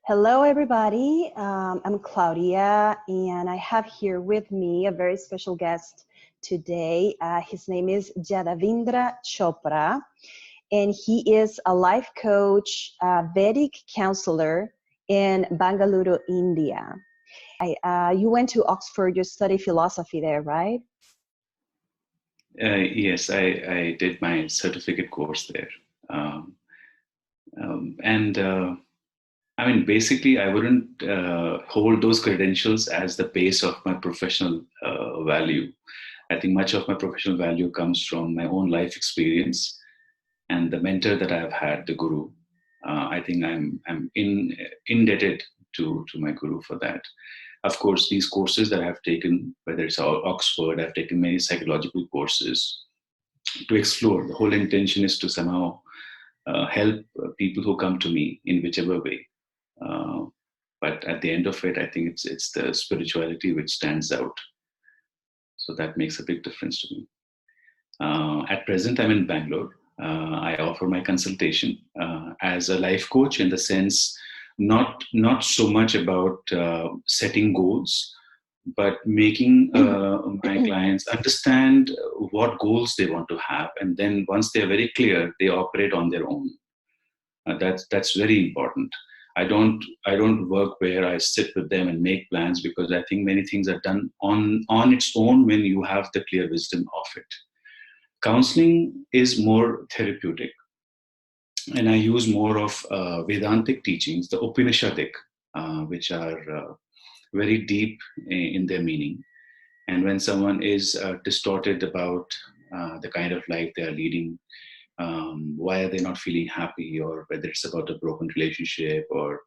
Hello, everybody. I'm Claudia, and I have here with me a very special guest today. His name is Yadavindra Chopra, and he is a life coach, Vedic counselor in Bangalore, India. You went to Oxford, you studied philosophy there, right? Yes, I did my certificate course there. Basically, I wouldn't hold those credentials as the base of my professional value. I think much of my professional value comes from my own life experience and the mentor that I have had, the guru. I think I'm indebted to my guru for that. Of course, these courses that I have taken, whether it's Oxford, I've taken many psychological courses to explore. The whole intention is to somehow help people who come to me in whichever way. But at the end of it, I think it's the spirituality which stands out. So that makes a big difference to me. At present, I'm in Bangalore. I offer my consultation as a life coach, in the sense, not so much about setting goals, but making my clients understand what goals they want to have, and then once they're very clear, they operate on their own. That's very important. I don't work where I sit with them and make plans, because I think many things are done on its own when you have the clear wisdom of it. Counseling is more therapeutic, and I use more of Vedantic teachings, the Upanishadic, which are very deep in their meaning. And when someone is distorted about the kind of life they are leading, why are they not feeling happy, or whether it's about a broken relationship or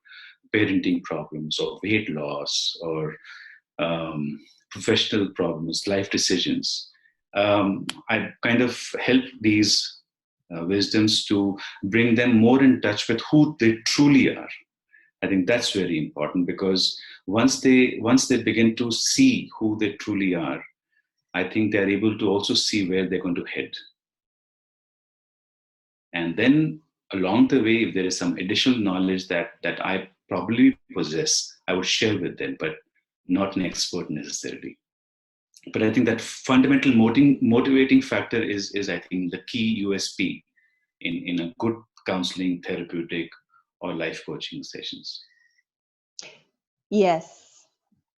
parenting problems or weight loss or professional problems, life decisions, I kind of help these wisdoms to bring them more in touch with who they truly are. I think that's very important, because once they begin to see who they truly are, I think they're able to also see where they're going to head. And then along the way, if there is some additional knowledge that I probably possess, I would share with them, but not an expert necessarily. But I think that fundamental motivating factor is I think the key USP in a good counseling, therapeutic, or life coaching sessions. Yes,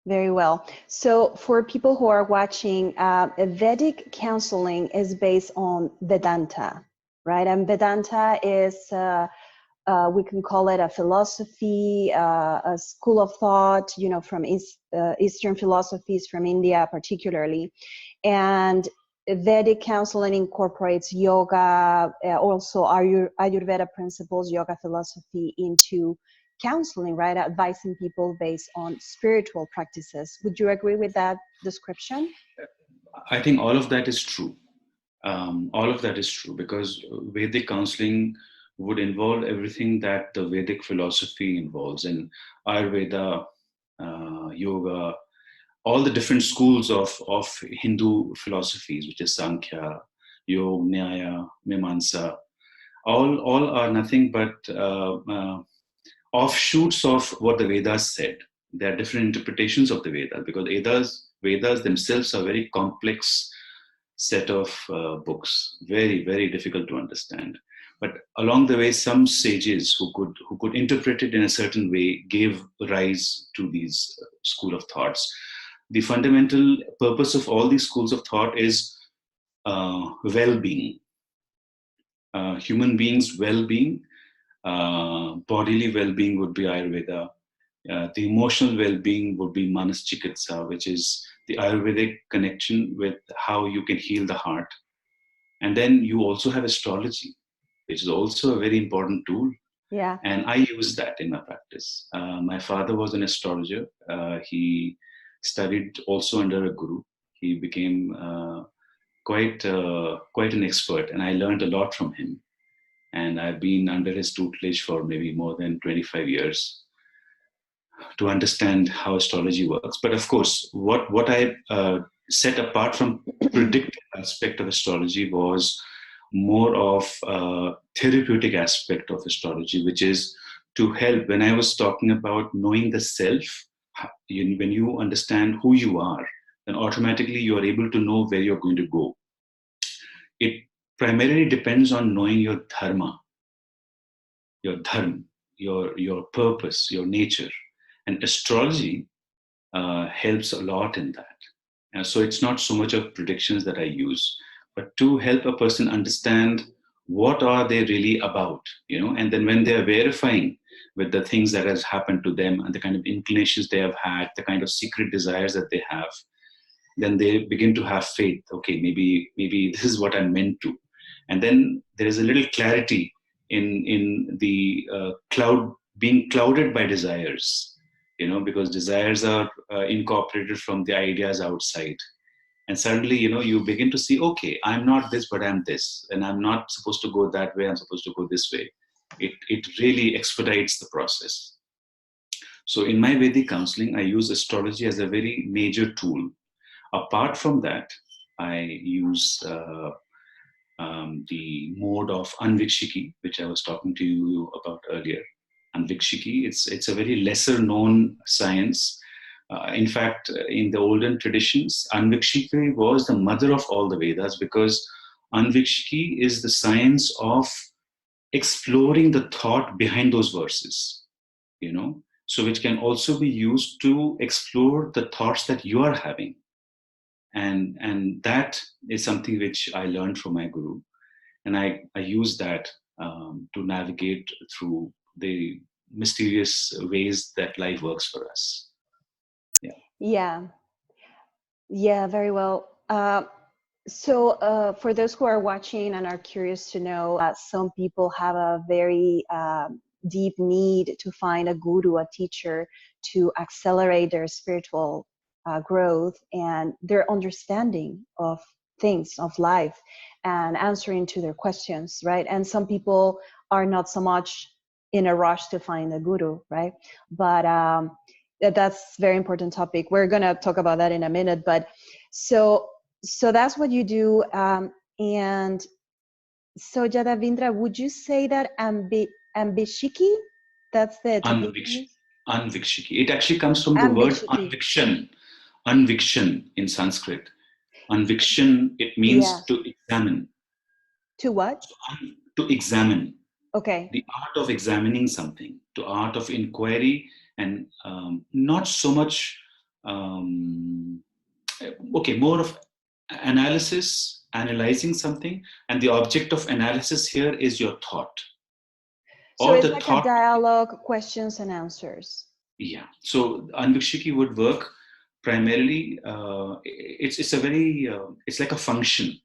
very well. So for people who are watching, Vedic counseling is based on Vedanta, right? And Vedanta is, we can call it a philosophy, a school of thought, from Eastern philosophies, from India particularly. And Vedic counseling incorporates yoga, also Ayurveda principles, yoga philosophy into counseling, right? Advising people based on spiritual practices. Would you agree with that description? I think all of that is true. All of that is true, because Vedic counseling would involve everything that the Vedic philosophy involves, and Ayurveda, yoga, all the different schools of Hindu philosophies, which is Sankhya, Yoga, Nyaya, Mimamsa, all are nothing but offshoots of what the Vedas said. There are different interpretations of the Vedas, because Vedas themselves are very complex set of books, very, very difficult to understand. But along the way, some sages who could interpret it in a certain way gave rise to these school of thoughts. The fundamental purpose of all these schools of thought is well-being, human beings' well-being. Bodily well-being would be Ayurveda. The emotional well-being would be Manas Chikitsa, which is the Ayurvedic connection with how you can heal the heart. And then you also have astrology, which is also a very important tool. Yeah. And I use that in my practice. My father was an astrologer. He studied also under a guru. He became quite an expert, and I learned a lot from him. And I've been under his tutelage for maybe more than 25 years to understand how astrology works. But of course, what I set apart from predictive aspect of astrology was more of a therapeutic aspect of astrology, which is to help. When I was talking about knowing the self, when you understand who you are, then automatically you are able to know where you're going to go. It primarily depends on knowing your dharma, your dharma, your purpose, your nature. And astrology helps a lot in that. And so it's not so much of predictions that I use, but to help a person understand what are they really about, and then when they're verifying with the things that has happened to them and the kind of inclinations they have had, the kind of secret desires that they have, then they begin to have faith. Okay, maybe this is what I'm meant to. And then there is a little clarity in the cloud being clouded by desires, because desires are incorporated from the ideas outside. And suddenly, you begin to see, okay, I'm not this, but I'm this. And I'm not supposed to go that way, I'm supposed to go this way. It really expedites the process. So in my Vedic counseling, I use astrology as a very major tool. Apart from that, I use the mode of Anviksiki, which I was talking to you about earlier. Anviksiki, it's a very lesser known science. In fact, in the olden traditions, Anvikshiki was the mother of all the Vedas, because Anvikshiki is the science of exploring the thought behind those verses, so which can also be used to explore the thoughts that you are having. And that is something which I learned from my guru. And I use that to navigate through the mysterious ways that life works for us. Yeah, very well. So for those who are watching and are curious to know, some people have a very deep need to find a guru, a teacher, to accelerate their spiritual growth and their understanding of things, of life, and answering to their questions, right? And some people are not so much in a rush to find a guru, right? But that's a very important topic. We're going to talk about that in a minute. But so that's what you do. And so Yadavindra, would you say that Ambyshiki, that's the technique? Anvikshiki. It actually comes from the word Amvikshiki. Anvikshan in Sanskrit. Anvikshan, it means to examine. To what? So, to examine. Okay. The art of examining something, the art of inquiry, and not so much, more of analysis, analyzing something, and the object of analysis here is your thought. So it's like a dialogue, questions and answers. Yeah. So Anvikshiki would work primarily. It's a very it's like a function.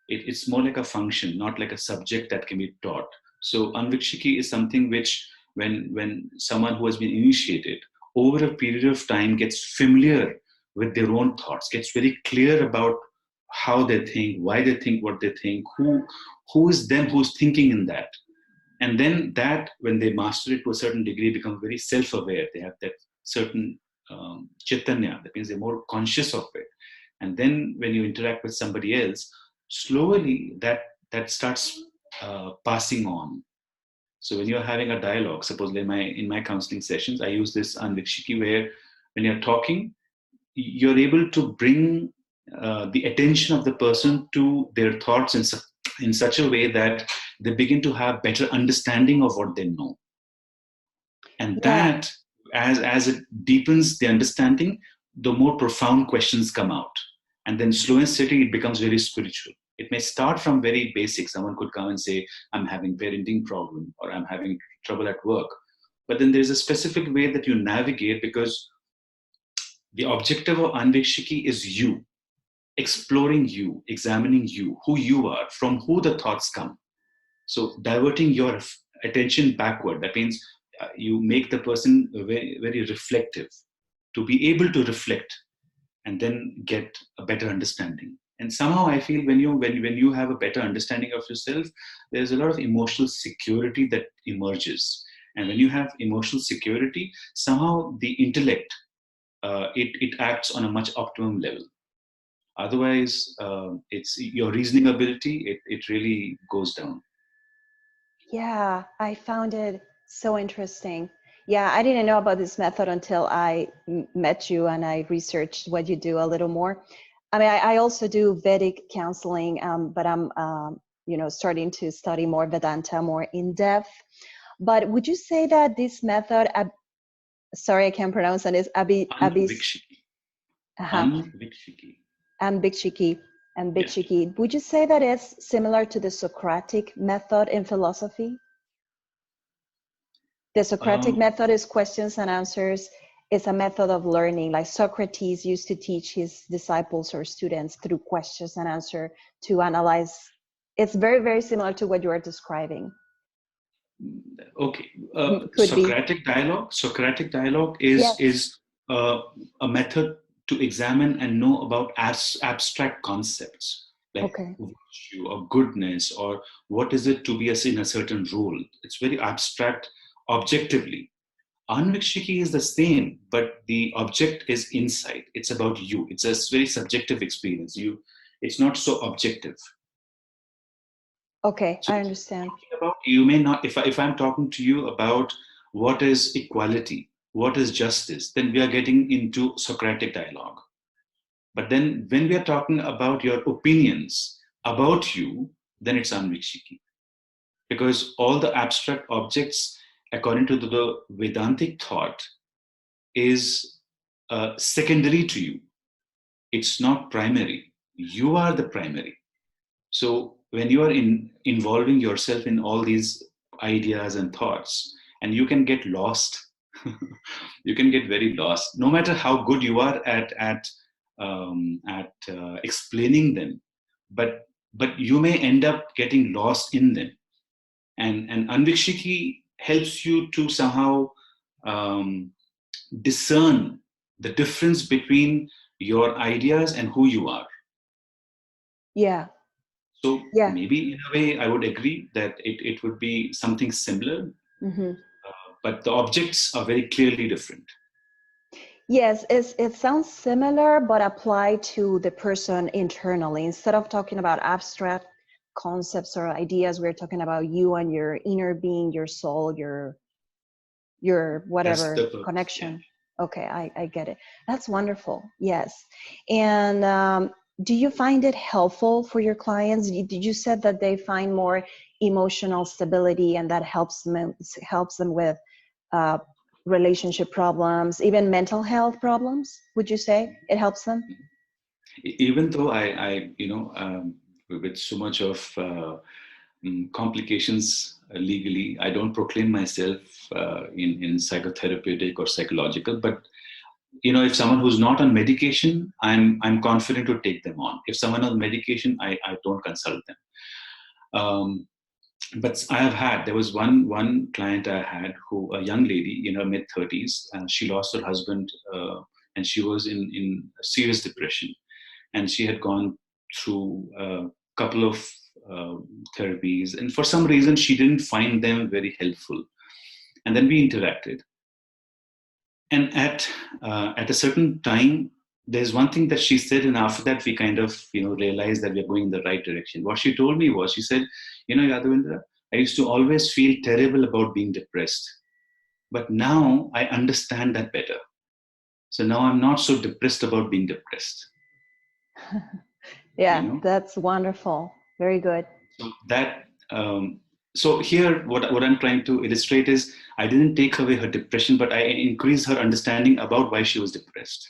It's more like a function, not like a subject that can be taught. So Anvikshiki is something which, when someone who has been initiated over a period of time gets familiar with their own thoughts, gets very clear about how they think, why they think what they think, who is them who's thinking in that. And then that, when they master it to a certain degree, become very self-aware. They have that certain chaitanya. That means they're more conscious of it. And then when you interact with somebody else, slowly that starts passing on. So when you're having a dialogue, suppose in my counseling sessions, I use this Anvikshiki, where when you're talking, you're able to bring the attention of the person to their thoughts in such a way that they begin to have better understanding of what they know. And that, as it deepens the understanding, the more profound questions come out. And then slow and steady, it becomes very spiritual. It may start from very basic. Someone could come and say, I'm having parenting problem, or I'm having trouble at work. But then there's a specific way that you navigate, because the objective of Anvikshiki is you, exploring you, examining you, who you are, from who the thoughts come. So diverting your attention backward, that means you make the person very, very reflective, to be able to reflect and then get a better understanding. And somehow I feel when you have a better understanding of yourself, there's a lot of emotional security that emerges. And when you have emotional security, somehow the intellect, it acts on a much optimum level. Otherwise, it's your reasoning ability, it really goes down. Yeah, I found it So interesting. Yeah, I didn't know about this method until I met you and I researched what you do a little more. I mean, I also do Vedic counseling, but I'm, starting to study more Vedanta, more in depth. But would you say that this method, sorry, I can't pronounce it, is Anvikshiki. uh Anvikshiki. Ambiksiki, Yeah. Would you say that it's similar to the Socratic method in philosophy? The Socratic Um, method is questions and answers. It's a method of learning, like Socrates used to teach his disciples or students through questions and answer to analyze. It's very, very similar to what you are describing. okay. Could be. Socratic dialogue Yes. is a method to examine and know about abstract concepts like Okay. virtue or goodness or what is it to be in a certain role. It's very abstract objectively. Anvikshiki is the same, but the object is insight. It's about you. It's a very subjective experience. It's not so objective. Okay, So I understand. about, you may not, if I'm talking to you about what is equality, what is justice, then we are getting into Socratic dialogue. But then when we are talking about your opinions about you, then it's Anvikshiki. Because all the abstract objects, according to the Vedantic thought, is secondary to you. It's not primary. You are the primary. So when you are involving yourself in all these ideas and thoughts, and you can get lost, you can get very lost. No matter how good you are at explaining them, but you may end up getting lost in them. And Anvikshiki helps you to somehow um, discern the difference between your ideas and who you are. Yeah. So Yeah. maybe in a way, I would agree that it would be something similar, Mm-hmm. but the objects are very clearly different. Yes, it sounds similar, but applied to the person internally. Instead of talking about abstract concepts or ideas, we're talking about you and your inner being, your soul, your That's the whatever purpose. Yeah. connection. Okay, I get it. That's wonderful. Yes. And do you find it helpful for your clients? Did you said that they find more emotional stability and that helps them with uh, relationship problems, even mental health problems? Would you say it helps them? Even though with so much of complications legally, I don't proclaim myself in psychotherapeutic or psychological, but if someone who's not on medication, I'm confident to take them on. If someone on medication, I don't consult them. But there was one client I had, who, a young lady in her mid-30s, she lost her husband, and she was in serious depression, and she had gone through a couple of therapies, and for some reason she didn't find them very helpful. And then we interacted, and at a certain time, there's one thing that she said, and after that we kind of realized that we're going in the right direction. What she told me was, she said, Yadavindra, I used to always feel terrible about being depressed, but now I understand that better. So now I'm not so depressed about being depressed. Yeah, that's wonderful. Very good. So that so here, what I'm trying to illustrate is, I didn't take away her depression, but I increased her understanding about why she was depressed.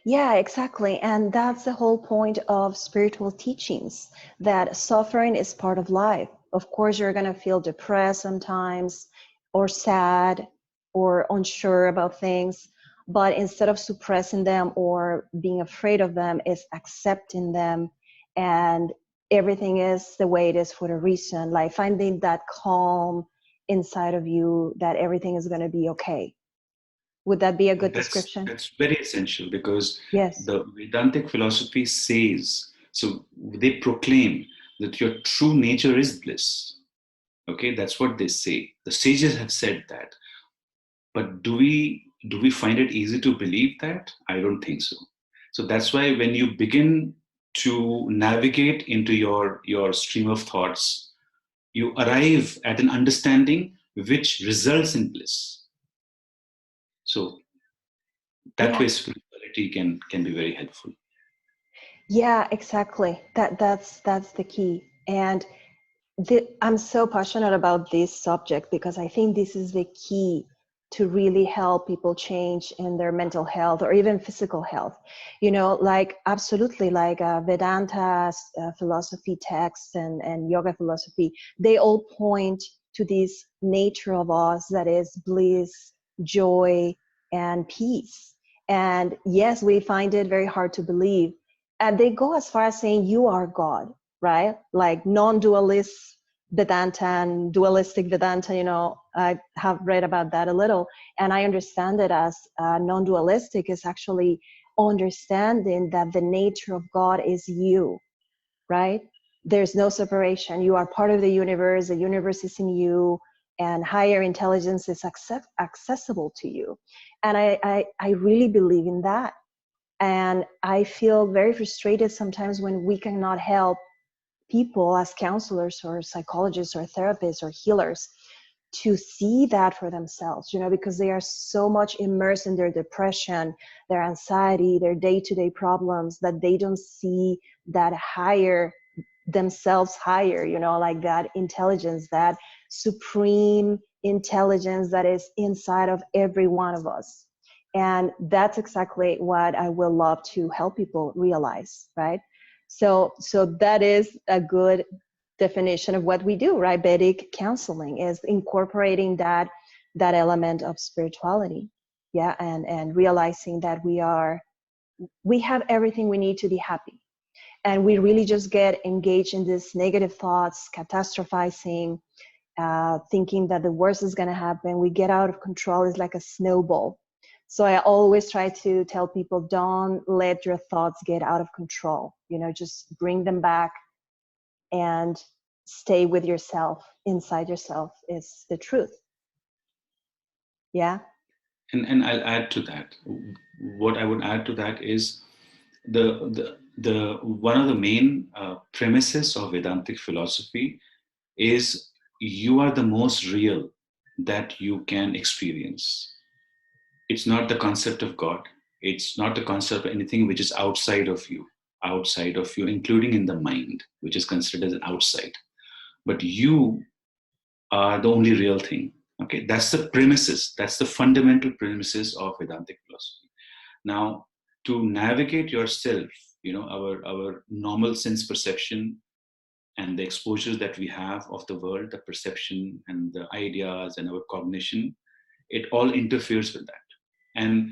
Yeah, exactly. And that's the whole point of spiritual teachings, that suffering is part of life. Of course, you're going to feel depressed sometimes, or sad, or unsure about things. But instead of suppressing them or being afraid of them, is accepting them. And everything is the way it is for a reason, like finding that calm inside of you, that everything is going to be okay. Would that be a good description? That's very essential, because Yes. the Vedantic philosophy says, so they proclaim that your true nature is bliss. Okay, that's what they say. The sages have said that. But do we find it easy to believe that? I don't think so. So that's why when you begin to navigate into your stream of thoughts, you arrive at an understanding which results in bliss. So that way spirituality can be very helpful. Yeah, exactly. That's the key. And I'm so passionate about this subject because I think this is the key to really help people change in their mental health or even physical health. You know, like absolutely, like Vedanta philosophy texts and yoga philosophy, they all point to this nature of us that is bliss, joy, and peace. And yes, we find it very hard to believe. And they go as far as saying you are God, right? Like non-dualist Vedanta and dualistic Vedanta, you know, I have read about that a little. And I understand it as non-dualistic is actually understanding that the nature of God is you, right? There's no separation. You are part of the universe is in you, and higher intelligence is accessible to you. And I really believe in that. And I feel very frustrated sometimes when we cannot help people as counselors or psychologists or therapists or healers to see that for themselves, you know, because they are so much immersed in their depression, their anxiety, their day-to-day problems, that they don't see that higher themselves higher, you know, like that intelligence, that supreme intelligence that is inside of every one of us. And that's exactly what I will love to help people realize, right? So that is a good definition of what we do, right? Vedic counseling is incorporating that element of spirituality, yeah, and realizing that we have everything we need to be happy, and we really just get engaged in these negative thoughts, catastrophizing, thinking that the worst is going to happen. We get out of control. It's like a snowball. So I always try to tell people, don't let your thoughts get out of control. You know, just bring them back and stay with yourself. Inside yourself is the truth. Yeah. And I'll add to that. What I would add to that is the one of the main premises of Vedantic philosophy is you are the most real that you can experience. It's not the concept of God. It's not the concept of anything which is outside of you, including in the mind, which is considered as an outside. But you are the only real thing. Okay, that's the premises. That's the fundamental premises of Vedantic philosophy. Now, to navigate yourself, you know, our normal sense perception and the exposures that we have of the world, the perception and the ideas and our cognition, it all interferes with that. And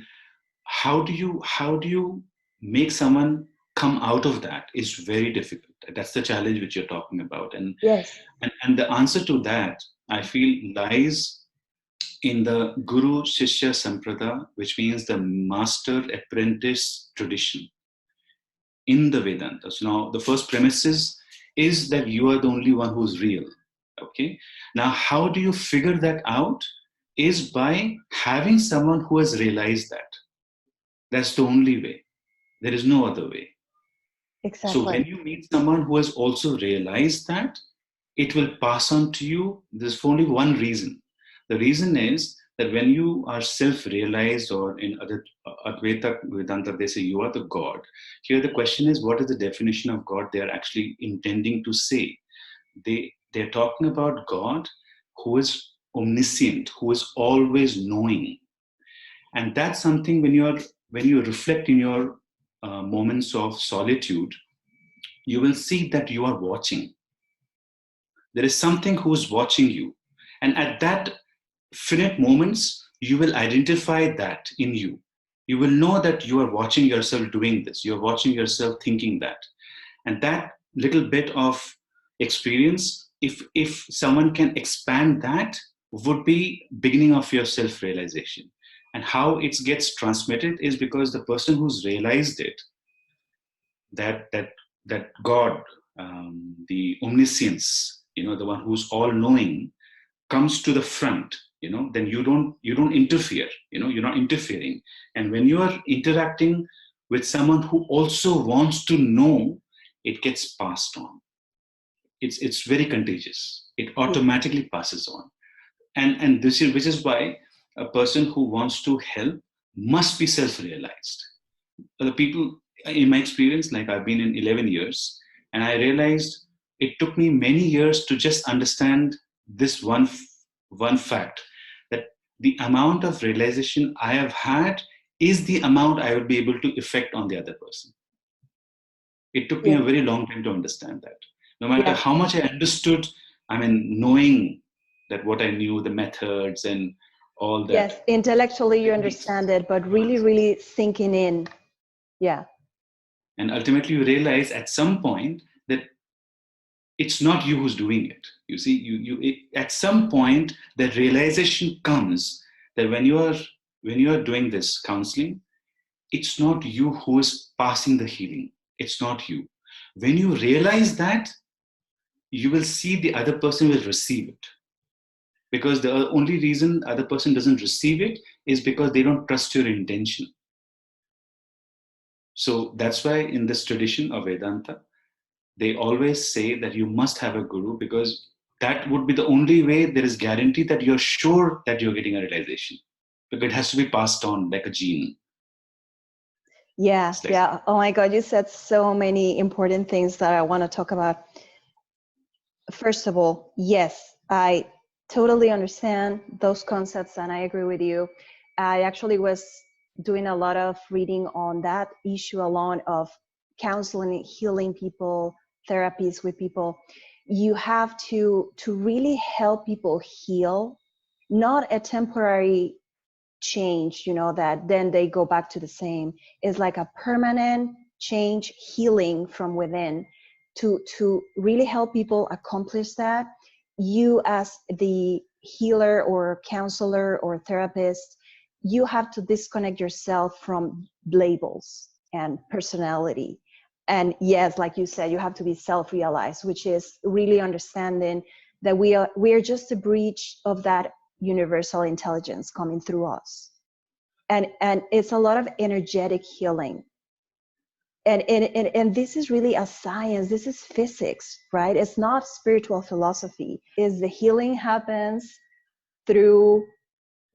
how do you make someone come out of that is very difficult. That's the challenge which you're talking about. And Yes. and the answer to that, I feel, lies in the Guru Shishya Samprada, which means the master apprentice tradition in the Vedantas. Now, the first premises is that you are the only one who's real. Okay. Now, how do you figure that out? Is by having someone who has realized that. That's the only way. There is no other way. So when Exactly. you meet someone who has also realized that, it will pass on to you. There's only one reason. The reason is that when you are self-realized, or in other Advaita Vedanta, they say you are the God. Here the question is, what is the definition of God they are actually intending to say? They're talking about God who is omniscient, who is always knowing. And that's something when you reflect in your moments of solitude, you will see that you are watching. There is something who's watching you. And at that finite moments, you will identify that in you. You will know that you are watching yourself doing this. You're watching yourself thinking that. And that little bit of experience, if someone can expand that, would be beginning of your self-realization. And how it gets transmitted is because the person who's realized it, that God, the omniscience, you know, the one who's all-knowing, comes to the front, you know, then you don't interfere, you know, you're not interfering. And when you are interacting with someone who also wants to know, it gets passed on. It's very contagious. It automatically passes on. And this is, which is why a person who wants to help must be self-realized. The people, in my experience, like I've been in 11 years, and I realized it took me many years to just understand this one fact, that the amount of realization I have had is the amount I will be able to effect on the other person. It took me Yeah. a very long time to understand that. No matter Yeah. how much I understood, I mean, knowing that what I knew, the methods and all that. Yes, intellectually you techniques. understand it, but really, really sinking in. Yeah. And ultimately you realize at some point that it's not you who's doing it. You see, at some point the realization comes that when you are doing this counseling, it's not you who is passing the healing. It's not you. When you realize that, you will see the other person will receive it. Because the only reason the other person doesn't receive it is because they don't trust your intention. So that's why in this tradition of Vedanta, they always say that you must have a guru, because that would be the only way there is guarantee that you're sure that you're getting a realization. Because it has to be passed on like a gene. Yeah, Like, yeah. Oh my God, you said so many important things that I want to talk about. First of all, yes, I totally understand those concepts and I agree with you. I actually was doing a lot of reading on that issue alone of counseling, healing people, therapies with people. You have to really help people heal, not a temporary change, that then they go back to the same. It's like a permanent change, healing from within. To really help people accomplish that, you as the healer or counselor or therapist, you have to disconnect yourself from labels and personality. And yes, like you said, you have to be self-realized, which is really understanding that we are just a breach of that universal intelligence coming through us. And it's a lot of energetic healing. And this is really a science. This is physics, right? It's not spiritual philosophy. Is the healing happens through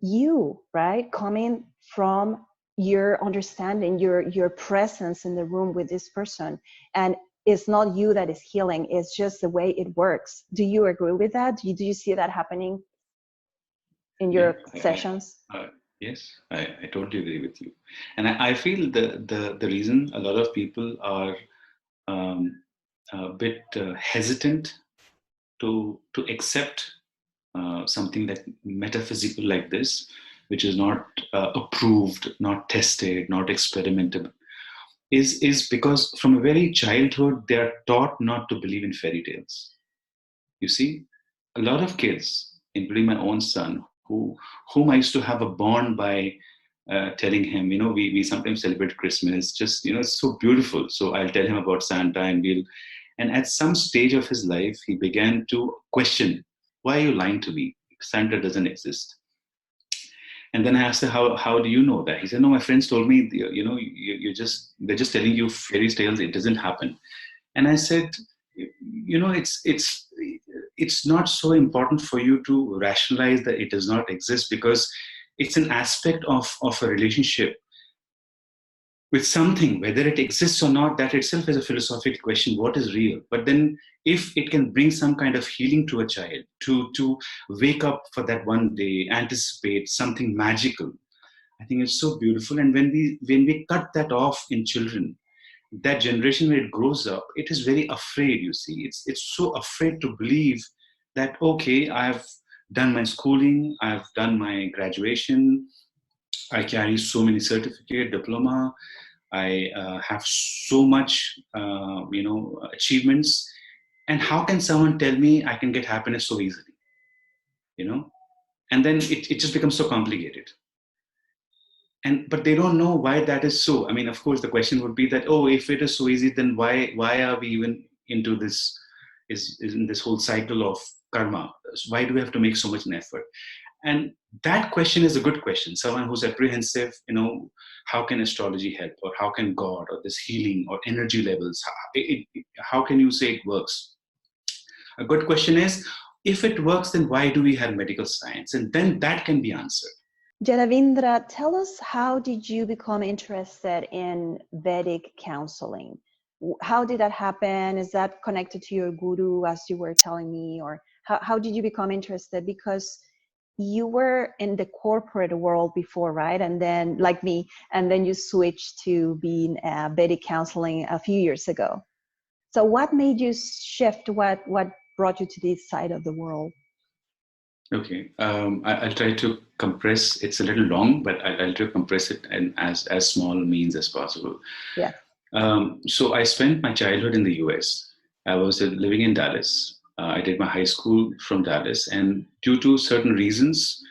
you, right? Coming from your understanding, your presence in the room with this person. And it's not you that is healing. It's just the way it works. Do you agree with that? Do you see that happening in yeah, your sessions? yes, I totally agree with you. And I feel the reason a lot of people are a bit hesitant to accept something that metaphysical like this, which is not approved, not tested, not experimental, is because from a very childhood they are taught not to believe in fairy tales. You see, a lot of kids, including my own son, whom I used to have a bond by telling him, we sometimes celebrate Christmas, just, it's so beautiful. So I'll tell him about Santa and at some stage of his life, he began to question, why are you lying to me? Santa doesn't exist. And then I asked her, how do you know that? He said, no, my friends told me, they're just telling you fairy tales. It doesn't happen. And I said, it's not so important for you to rationalize that it does not exist, because it's an aspect of a relationship with something. Whether it exists or not, that itself is a philosophical question. What is real? But then if it can bring some kind of healing to a child, to wake up for that one day, anticipate something magical, I think it's so beautiful. And when we cut that off in children, that generation, when it grows up, it is very afraid. You see, it's so afraid to believe that, okay, I've done my schooling, I've done my graduation, I carry so many certificate, diploma, I have so much achievements, and how can someone tell me I can get happiness so easily? And then it just becomes so complicated. But they don't know why that is so. I mean, of course, the question would be that, oh, if it is so easy, then why are we even into this, is in this whole cycle of karma? Why do we have to make so much an effort? And that question is a good question. Someone who's apprehensive, how can astrology help, or how can God, or this healing, or energy levels, how can you say it works? A good question is, if it works, then why do we have medical science? And then that can be answered. Yadavindra, tell us, how did you become interested in Vedic counseling? How did that happen? Is that connected to your guru, as you were telling me, or how did you become interested? Because you were in the corporate world before, right? And then, like me, and then you switched to being Vedic counseling a few years ago. So what made you shift? What brought you to this side of the world? Okay, I'll try to compress. It's a little long, but I'll try to compress it in as small means as possible. Yeah. So I spent my childhood in the US. I was living in Dallas. I did my high school from Dallas, and due to certain reasons,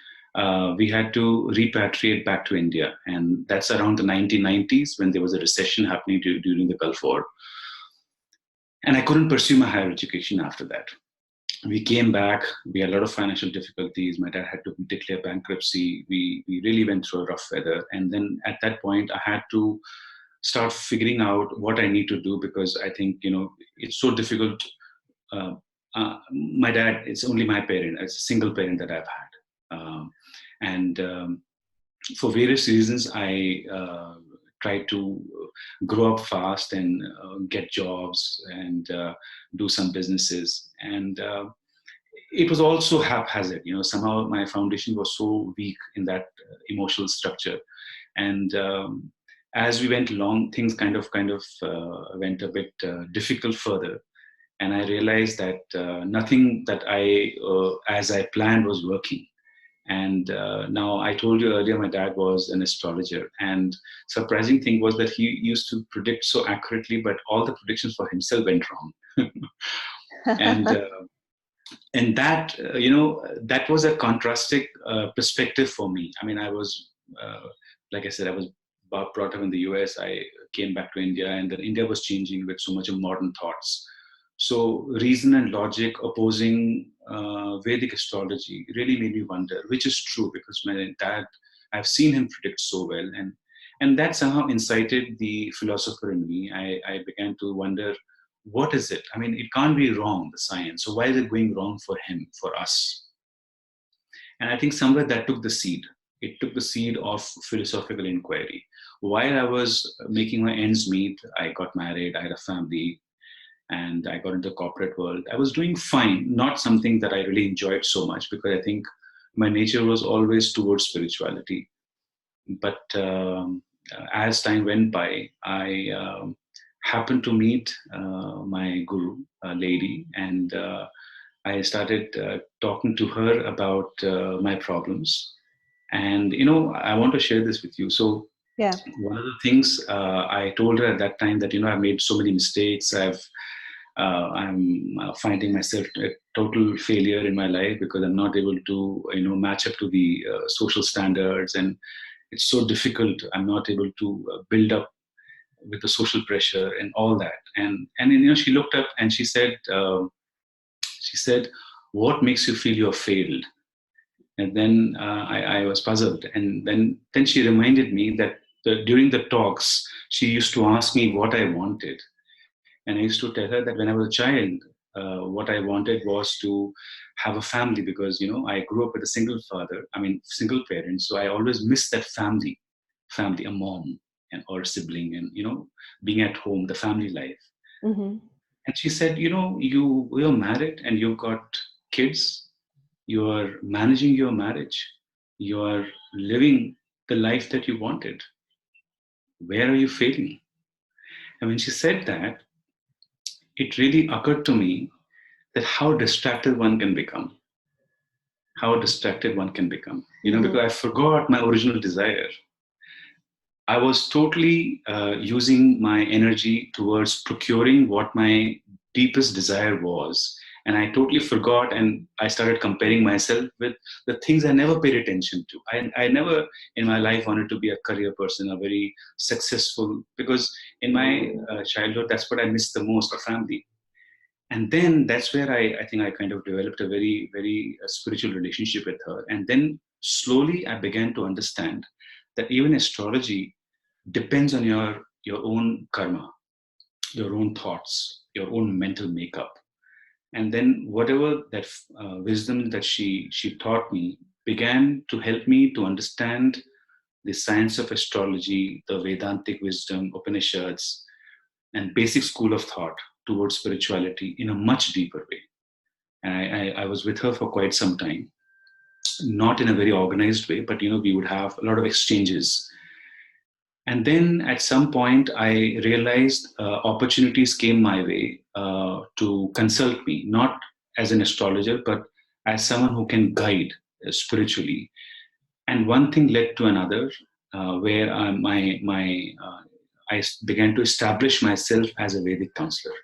we had to repatriate back to India. And that's around the 1990s, when there was a recession happening during the Gulf War. And I couldn't pursue my higher education after that. We came back. We had a lot of financial difficulties. My dad had to declare bankruptcy. We really went through a rough weather. And then at that point, I had to start figuring out what I need to do, because I think, it's so difficult. My dad, it's only my parent. It's a single parent that I've had. And for various reasons, I tried to grow up fast and get jobs and do some businesses. And it was also haphazard. Somehow my foundation was so weak in that emotional structure. And as we went along, things kind of went a bit difficult further. And I realized that nothing that as I planned was working. And now, I told you earlier, my dad was an astrologer. And surprising thing was that he used to predict so accurately, but all the predictions for himself went wrong. and that, that was a contrasting perspective for me. I mean, I was, like I said, I was brought up in the US. I came back to India, and then India was changing with so much of modern thoughts. So reason and logic opposing Vedic astrology really made me wonder, which is true, because my dad, I've seen him predict so well, and that somehow incited the philosopher in me. I began to wonder, what is it? I mean, it can't be wrong, the science. So why is it going wrong for him, for us? And I think somewhere that took the seed. It took the seed of philosophical inquiry. While I was making my ends meet, I got married, I had a family, and I got into the corporate world. I was doing fine, not something that I really enjoyed so much, because I think my nature was always towards spirituality. But as time went by, I happened to meet my guru, a lady, and I started talking to her about my problems. And, I want to share this with you. So Yeah. one of the things I told her at that time, that, I've made so many mistakes. I'm finding myself a total failure in my life, because I'm not able to, match up to the social standards, and it's so difficult. I'm not able to build up with the social pressure and all that. And she looked up and she said, "What makes you feel you're failed?" And then I was puzzled. And then she reminded me that during the talks, she used to ask me what I wanted. And I used to tell her that when I was a child, what I wanted was to have a family, because, I grew up with a single parent. So I always missed that family, a mom or a sibling, and, being at home, the family life. Mm-hmm. And she said, you're married and you've got kids, you're managing your marriage, you're living the life that you wanted. Where are you failing? And when she said that, it really occurred to me that how distracted one can become. Because I forgot my original desire. I was totally using my energy towards procuring what my deepest desire was. And I totally forgot, and I started comparing myself with the things I never paid attention to. I never in my life wanted to be a career person, a very successful, because in my childhood, that's what I missed the most, a family. And then that's where I think I kind of developed a very, very spiritual relationship with her. And then slowly I began to understand that even astrology depends on your own karma, your own thoughts, your own mental makeup. And then whatever that wisdom that she taught me began to help me to understand the science of astrology, the Vedantic wisdom, Upanishads, and basic school of thought towards spirituality in a much deeper way. And I was with her for quite some time, not in a very organized way, but we would have a lot of exchanges. And then at some point, I realized opportunities came my way to consult me, not as an astrologer, but as someone who can guide spiritually. And one thing led to another, where I began to establish myself as a Vedic counselor.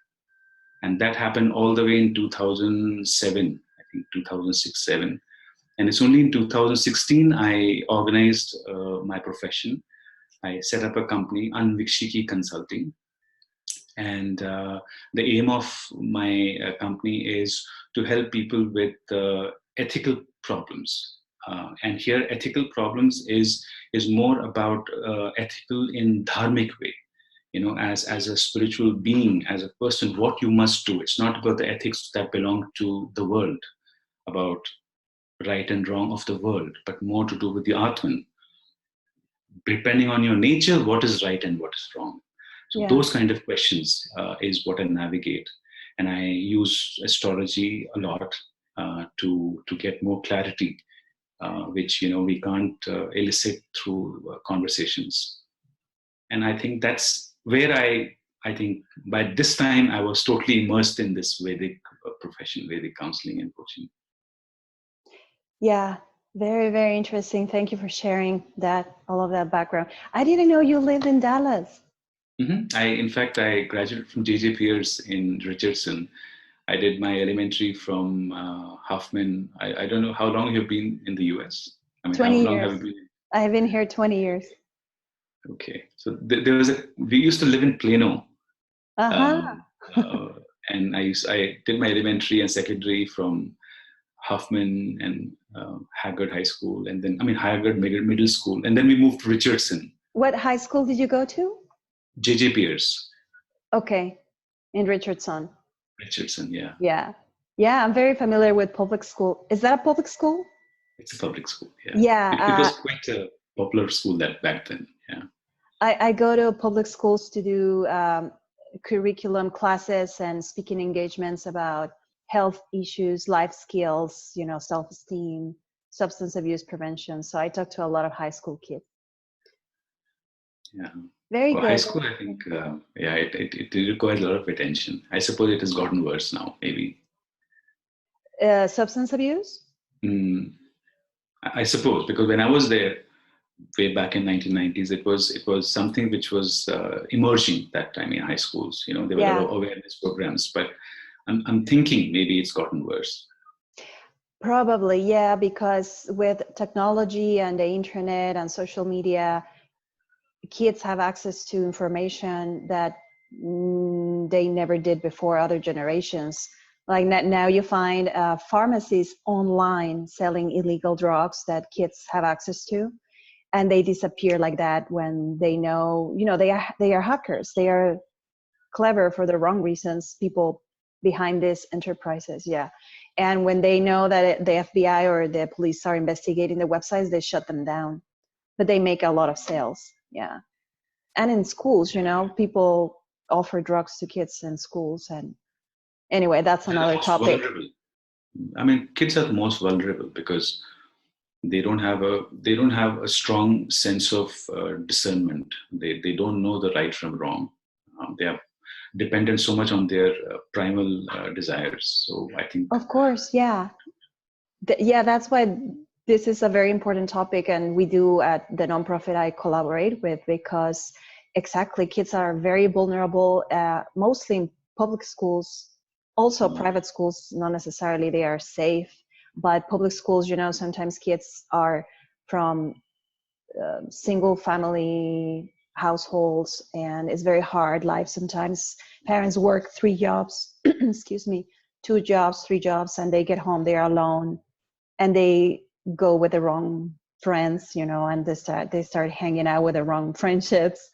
And that happened all the way in 2007, I think 2006-07. And it's only in 2016 I organized my profession. I set up a company, Anviksiki Consulting. And the aim of my company is to help people with ethical problems. And here, ethical problems is more about ethical in dharmic way. As a spiritual being, as a person, what you must do. It's not about the ethics that belong to the world, about right and wrong of the world, but more to do with the Atman. Depending on your nature, what is right and what is wrong. So those kind of questions is what I navigate. And I use astrology a lot to get more clarity, which, we can't elicit through conversations. And I think that's where I think by this time I was totally immersed in this Vedic profession, Vedic counseling and coaching. Yeah, very, very interesting. Thank you for sharing all of that background. I didn't know you lived in Dallas. Mm-hmm. In fact, I graduated from J.J. Pierce in Richardson. I did my elementary from Huffman. I don't know how long you've been in the US. 20 how long years. have you been? I've been here 20 years. Okay. So we used to live in Plano. And I did my elementary and secondary from Huffman and Haggard High School, and then Haggard Middle School, and then we moved to Richardson. What high school did you go to? J.J. Pierce. Okay, in Richardson. Richardson, yeah. Yeah, I'm very familiar with public school. Is that a public school? It's a public school, yeah. Yeah. It was quite a popular school back then, yeah. I go to public schools to do curriculum classes and speaking engagements about health issues, life skills, self-esteem, substance abuse prevention. So I talk to a lot of high school kids. Yeah. Very good. High school, I think, it requires a lot of attention. I suppose it has gotten worse now, maybe. Substance abuse? I suppose, because when I was there, way back in 1990s, it was something which was emerging that time in high schools. There were a lot of awareness programs, but I'm thinking maybe it's gotten worse. Probably, yeah, because with technology and the internet and social media, kids have access to information that they never did before other generations. Like now you find pharmacies online selling illegal drugs that kids have access to, and they disappear like that when they know, they are hackers. They are clever for the wrong reasons, people behind these enterprises, yeah. And when they know that the FBI or the police are investigating the websites, they shut them down. But they make a lot of sales, yeah. And in schools, people offer drugs to kids in schools. And anyway, that's another topic. Vulnerable. Kids are the most vulnerable because they don't have a strong sense of discernment. They don't know the right from wrong. They are dependent so much on their primal desires. So I think, of course, yeah, that's why this is a very important topic, and we do at the nonprofit I collaborate with, because exactly, kids are very vulnerable, mostly in public schools, also private schools, not necessarily they are safe, but public schools, sometimes kids are from single family households, and it's very hard life. Sometimes parents work 3 jobs, excuse me, 2 jobs, 3 jobs, and they get home, they are alone, and they go with the wrong friends, and they start hanging out with the wrong friendships.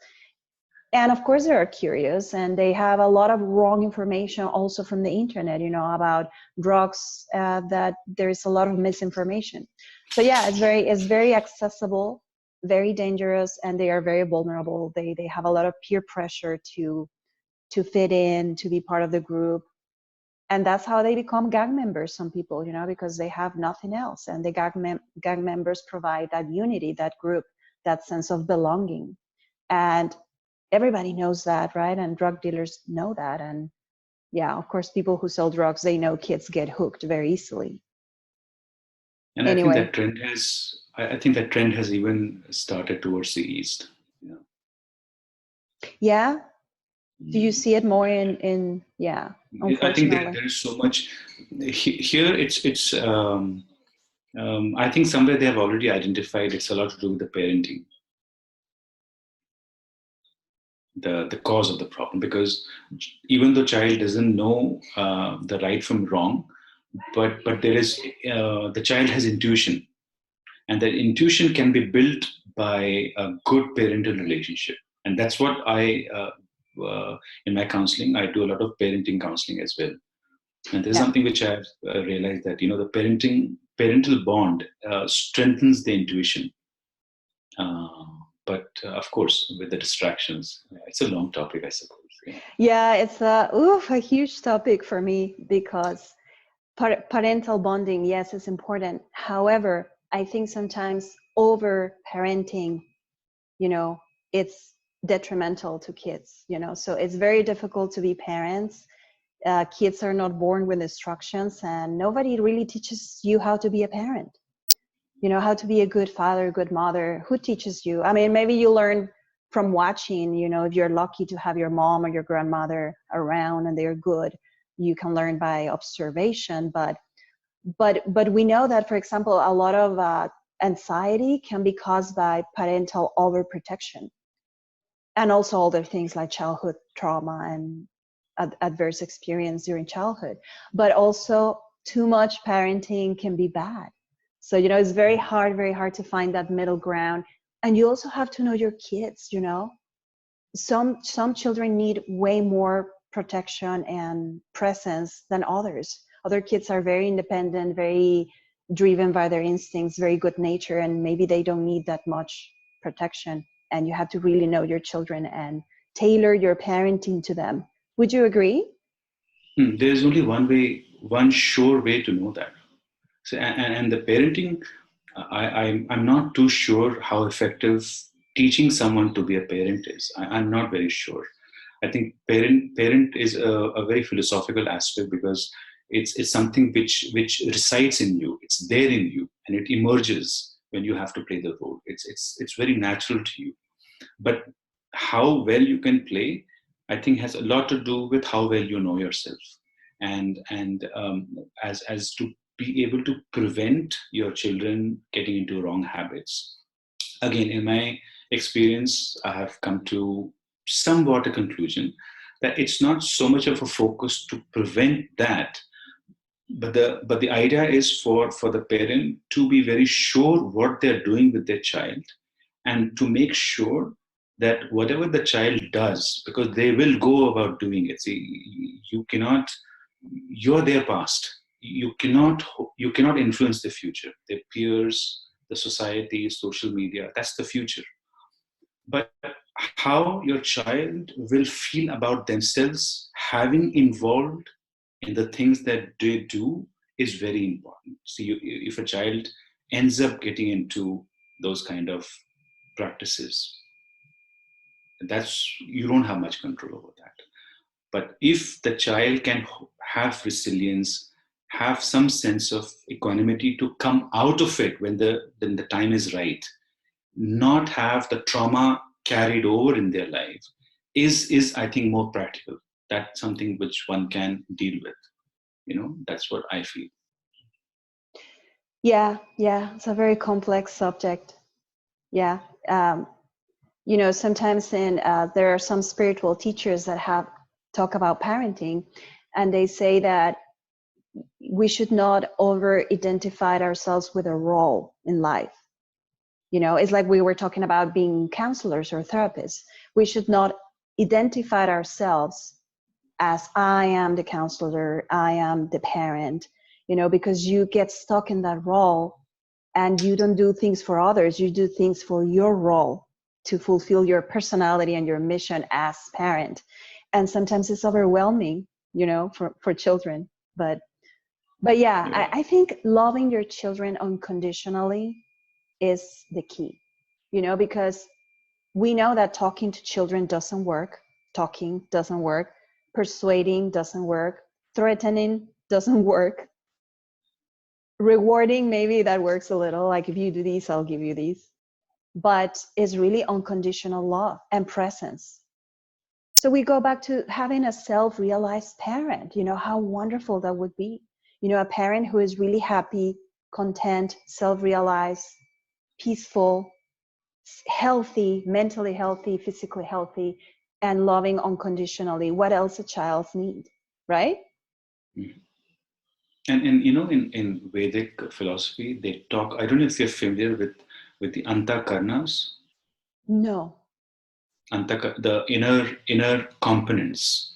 And of course, they are curious, and they have a lot of wrong information also from the internet, you know, about drugs, that there's a lot of misinformation. So yeah, it's very accessible, very dangerous, and they are very vulnerable. They have a lot of peer pressure to fit in, to be part of the group. And that's how they become gang members, some people, you know, because they have nothing else. And the gang members provide that unity, that group, that sense of belonging. And everybody knows that, right? And drug dealers know that. And yeah, of course, people who sell drugs, they know kids get hooked very easily. And Anyway. I think that trend has even started towards the East. Yeah. Do you see it more in yeah, unfortunately? I think there is so much here. It's I think somewhere they have already identified it's a lot to do with the parenting, the cause of the problem, because even the child doesn't know the right from wrong, but there is the child has intuition, and that intuition can be built by a good parental relationship. And that's what I in my counseling, I do a lot of parenting counseling as well. And this is something which I've realized, that you know, the parental bond strengthens the intuition. But of course, with the distractions, it's a long topic, I suppose. Yeah, it's a huge topic for me, because parental bonding, yes, is important. However, I think sometimes over parenting, you know, it's detrimental to kids, you know. So it's very difficult to be parents. Kids are not born with instructions, and nobody really teaches you how to be a parent. You know, how to be a good father, good mother. Who teaches you? I mean, maybe you learn from watching, you know, if you're lucky to have your mom or your grandmother around and they're good, you can learn by observation. But we know that, for example, a lot of anxiety can be caused by parental overprotection, and also other things like childhood trauma and adverse experience during childhood. But also too much parenting can be bad. So, you know, it's very hard to find that middle ground. And you also have to know your kids, you know. Some children need way more protection and presence than others. Other kids are very independent, very driven by their instincts, very good nature, and maybe they don't need that much protection. And you have to really know your children and tailor your parenting to them. Would you agree? There's only one sure way to know that. So, and the parenting, I'm not too sure how effective teaching someone to be a parent is. I'm not very sure. I think parent is a very philosophical aspect, because it's something which resides in you. It's there in you, and it emerges when you have to play the role. It's very natural to you. But how well you can play, I think, has a lot to do with how well you know yourself, and as to be able to prevent your children getting into wrong habits. Again, in my experience, I have come to somewhat a conclusion that it's not so much of a focus to prevent that, but the idea is for the parent to be very sure what they're doing with their child, and to make sure that whatever the child does, because they will go about doing it. See, you're their past. You cannot influence the future. Their peers, the society, social media, that's the future. But how your child will feel about themselves having involved in the things that they do is very important. See, if a child ends up getting into those kind of practices, you don't have much control over that. But if the child can have resilience, have some sense of equanimity to come out of it when the time is right, not have the trauma carried over in their life, is I think more practical. That's something which one can deal with. That's what I feel. Yeah, it's a very complex subject. Yeah. Sometimes there are some spiritual teachers that have talk about parenting, and they say that we should not over-identify ourselves with a role in life. It's like we were talking about being counselors or therapists. We should not identified ourselves as I am the counselor, I am the parent, because you get stuck in that role and you don't do things for others, you do things for your role to fulfill your personality and your mission as parent. And sometimes it's overwhelming, for children. But yeah, I think loving your children unconditionally is the key, because we know that talking to children doesn't work. Talking doesn't work. Persuading doesn't work. Threatening doesn't work. Rewarding, maybe that works a little, like if you do this, I'll give you this. But it's really unconditional love and presence. So we go back to having a self-realized parent, how wonderful that would be. A parent who is really happy, content, self-realized, peaceful, healthy, mentally healthy, physically healthy, and loving unconditionally. What else a child needs, right? Mm-hmm. And in Vedic philosophy, they talk. I don't know if you're familiar with the antakarnas. No. The inner components.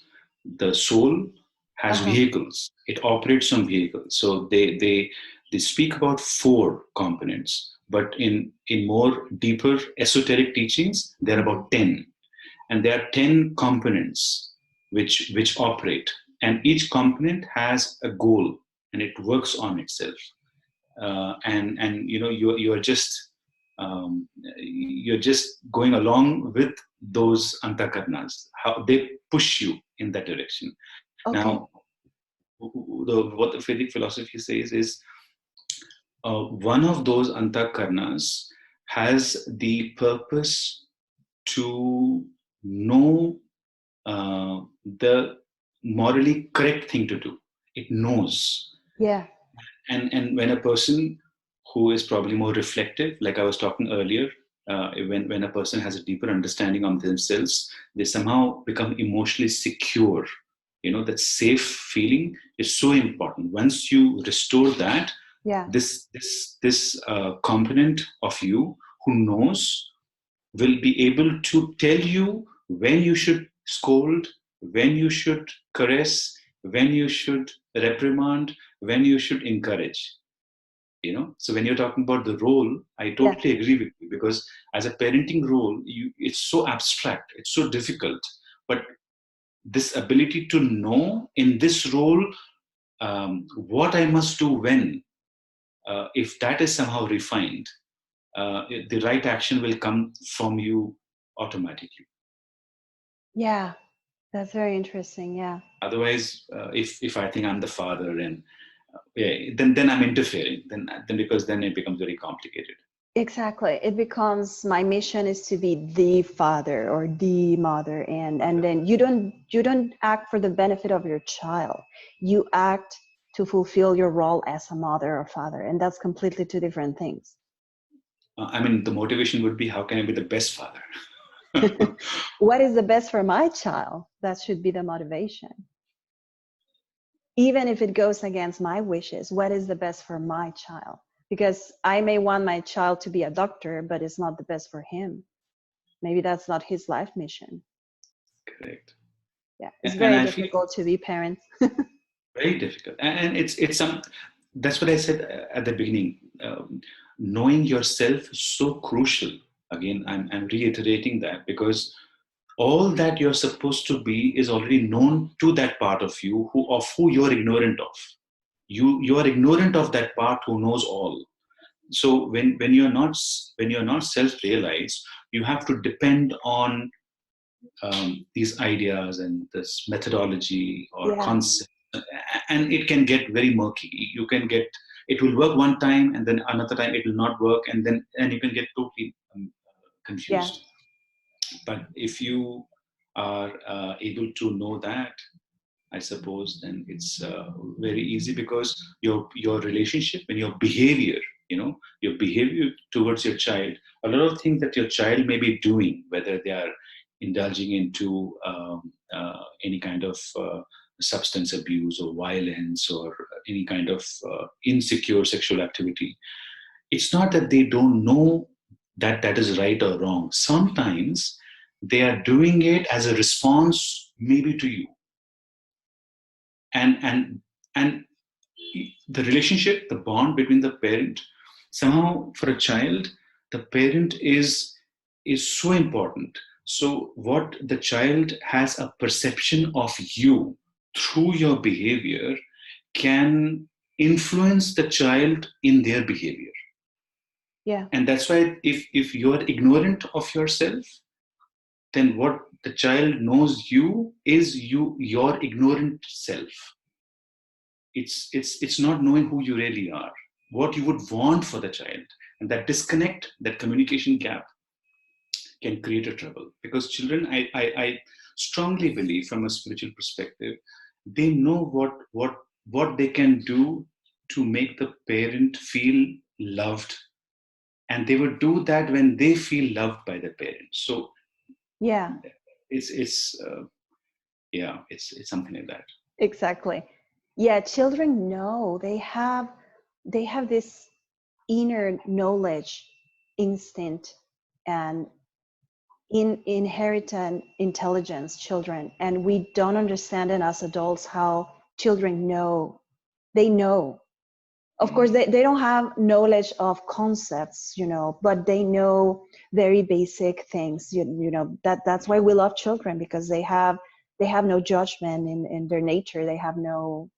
The soul has vehicles. It operates on vehicles. So they speak about 4 components, but in more deeper esoteric teachings, there are about 10, and there are 10 components which operate, and each component has a goal and it works on itself. And you are just you're just going along with those antakarnas, how they push you in that direction. Okay. Now, what the Vedic philosophy says is one of those antakarnas has the purpose to know the morally correct thing to do. It knows. Yeah. And when a person who is probably more reflective, like I was talking earlier, when a person has a deeper understanding of themselves, they somehow become emotionally secure. That safe feeling is so important. Once you restore that, this component of you who knows will be able to tell you when you should scold, when you should caress, when you should reprimand, when you should encourage. So when you're talking about the role, I totally agree with you, because as a parenting role, it's so abstract, it's so difficult. But this ability to know in this role what I must do when, if that is somehow refined, the right action will come from you automatically. Yeah, that's very interesting. Yeah. Otherwise, if I think I'm the father and then I'm interfering. Then because then it becomes very complicated. Exactly. It becomes my mission is to be the father or the mother, and then you don't act for the benefit of your child. You act to fulfill your role as a mother or father, and that's completely 2 different things. The motivation would be, how can I be the best father? What is the best for my child? That should be the motivation. Even if it goes against my wishes, what is the best for my child? Because I may want my child to be a doctor, but it's not the best for him. Maybe that's not his life mission. Correct. Yeah, it's very difficult to be parents. Very difficult. And it's that's what I said at the beginning. Knowing yourself is so crucial. Again, I'm reiterating that, because all that you're supposed to be is already known to that part of you who you're ignorant of. You are ignorant of that part who knows all. So when you're not self-realized, you have to depend on these ideas and this methodology or concept, and it can get very murky. It will work one time, and then another time it will not work, and you can get totally confused. But if you are able to know that, I suppose, then it's very easy, because your relationship and your behavior, your behavior towards your child, a lot of things that your child may be doing, whether they are indulging into any kind of substance abuse or violence or any kind of insecure sexual activity, it's not that they don't know that is right or wrong. Sometimes they are doing it as a response maybe to you. And the relationship, the bond between the parent, somehow for a child, the parent is so important. So what the child has a perception of you through your behavior can influence the child in their behavior. Yeah. And that's why if you're ignorant of yourself, then what the child knows you is your ignorant self. It's not knowing who you really are, what you would want for the child. And that disconnect, that communication gap can create a trouble. Because children, I strongly believe from a spiritual perspective, they know what they can do to make the parent feel loved. And they would do that when they feel loved by the parent. So Yeah, it's something like that. exactly. Yeah, children know, they have this inner knowledge, instinct, and inherent intelligence, children, and we don't understand it as adults how children know. They know. Of course, they don't have knowledge of concepts, but they know very basic things. That's why we love children, because they have no judgment in their nature. They have no